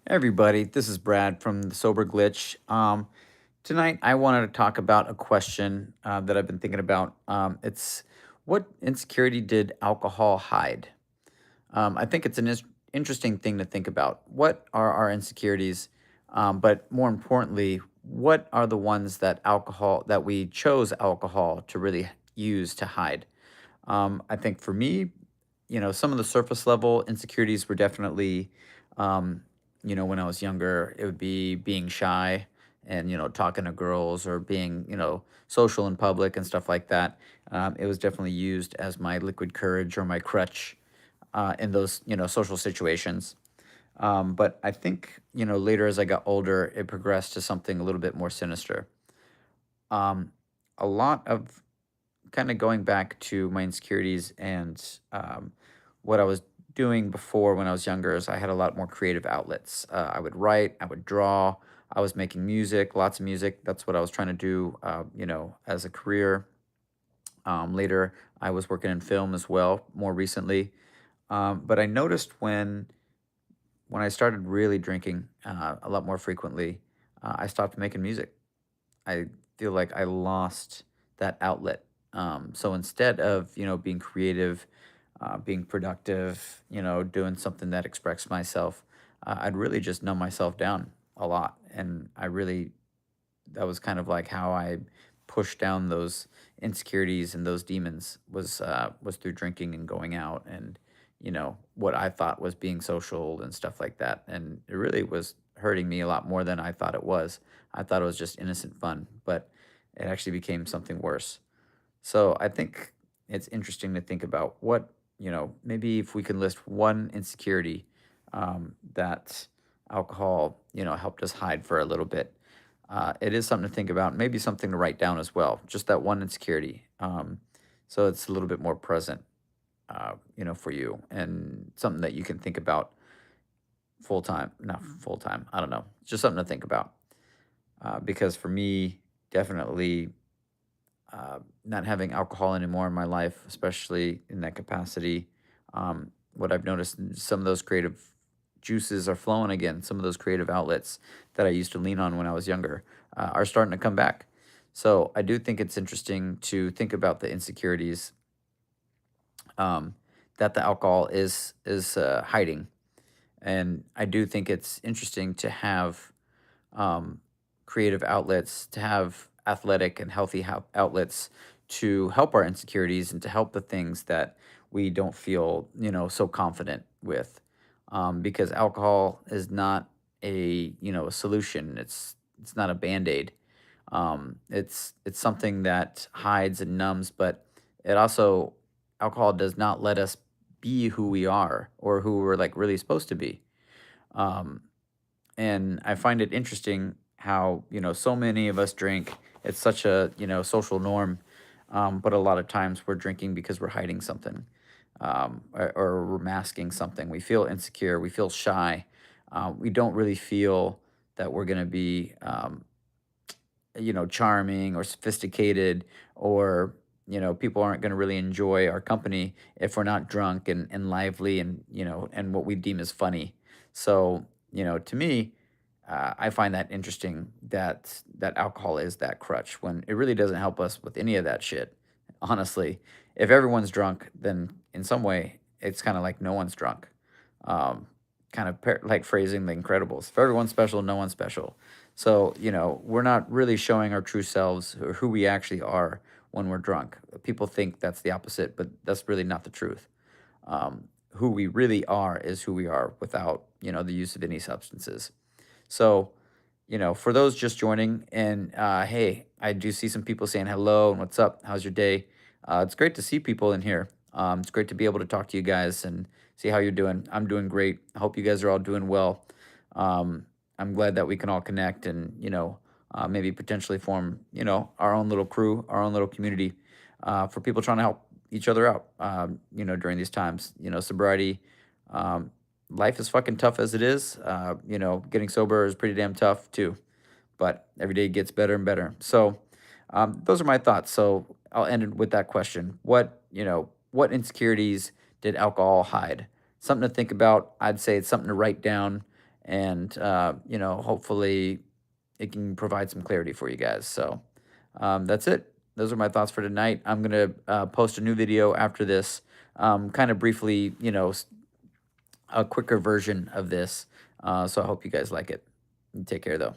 Everybody, this is Brad from the Sober Glitch. Tonight, I wanted to talk about a question that I've been thinking about. It's what insecurity did alcohol hide? I think it's an interesting thing to think about. What are our insecurities? But more importantly, what are the ones that we chose alcohol to really use to hide? I think for me, some of the surface level insecurities were definitely, um, when I was younger, it would be being shy and, talking to girls or being, social in public and stuff like that. It was definitely used as my liquid courage or my crutch in those, social situations. But I think, later as I got older, it progressed to something a little bit more sinister. Um, a lot of kind of going back to my insecurities and what I was doing before when I was younger is I had a lot more creative outlets. I would write, I would draw, I was making music, lots of music. That's what I was trying to do, as a career. Later, I was working in film as well, more recently. But I noticed when I started really drinking a lot more frequently, I stopped making music. I feel like I lost that outlet. So instead of, being creative, being productive, doing something that expressed myself, I'd really just numb myself down a lot. And that was kind of like how I pushed down those insecurities and those demons was through drinking and going out and, what I thought was being social and stuff like that. And it really was hurting me a lot more than I thought it was. I thought it was just innocent fun, but it actually became something worse. So I think it's interesting to think about maybe if we can list one insecurity that alcohol, helped us hide for a little bit. It is something to think about, maybe something to write down as well, just that one insecurity. So it's a little bit more present, for you and something that you can think about full time, not full time. I don't know. Just something to think about. Because for me, definitely not having alcohol anymore in my life, especially in that capacity. What I've noticed, some of those creative juices are flowing again. Some of those creative outlets that I used to lean on when I was younger are starting to come back. So I do think it's interesting to think about the insecurities um, that the alcohol is hiding, and I do think it's interesting to have um, creative outlets, to have athletic and healthy outlets to help our insecurities and to help the things that we don't feel, so confident with. Because alcohol is not a solution. It's not a band-aid. It's something that hides and numbs, but it also alcohol does not let us be who we are or who we're like really supposed to be. Um, and I find it interesting how, so many of us drink. It's such a, social norm. But a lot of times we're drinking because we're hiding something, or we're masking something. We feel insecure. We feel shy. We don't really feel that we're going to be, charming or sophisticated or, people aren't going to really enjoy our company if we're not drunk and lively and, and what we deem as funny. So, to me, I find that interesting that alcohol is that crutch when it really doesn't help us with any of that shit. Honestly, if everyone's drunk, then in some way it's kind of like no one's drunk. Um, kind of like phrasing The Incredibles. If everyone's special, no one's special. So we're not really showing our true selves or who we actually are when we're drunk. People think that's the opposite, but that's really not the truth. Who we really are is who we are without the use of any substances. So, for those just joining, and hey, I do see some people saying hello and what's up, how's your day? It's great to see people in here. It's great to be able to talk to you guys and see how you're doing. I'm doing great. I hope you guys are all doing well. I'm glad that we can all connect and, maybe potentially form, our own little crew, our own little community for people trying to help each other out, during these times. Sobriety. Um, Life is fucking tough as it is. Getting sober is pretty damn tough too, but every day gets better and better. So, those are my thoughts. So I'll end it with that question. What insecurities did alcohol hide? Something to think about. I'd say it's something to write down and hopefully it can provide some clarity for you guys. So that's it. Those are my thoughts for tonight. I'm gonna post a new video after this, kind of briefly, a quicker version of this. So I hope you guys like it. Take care, though.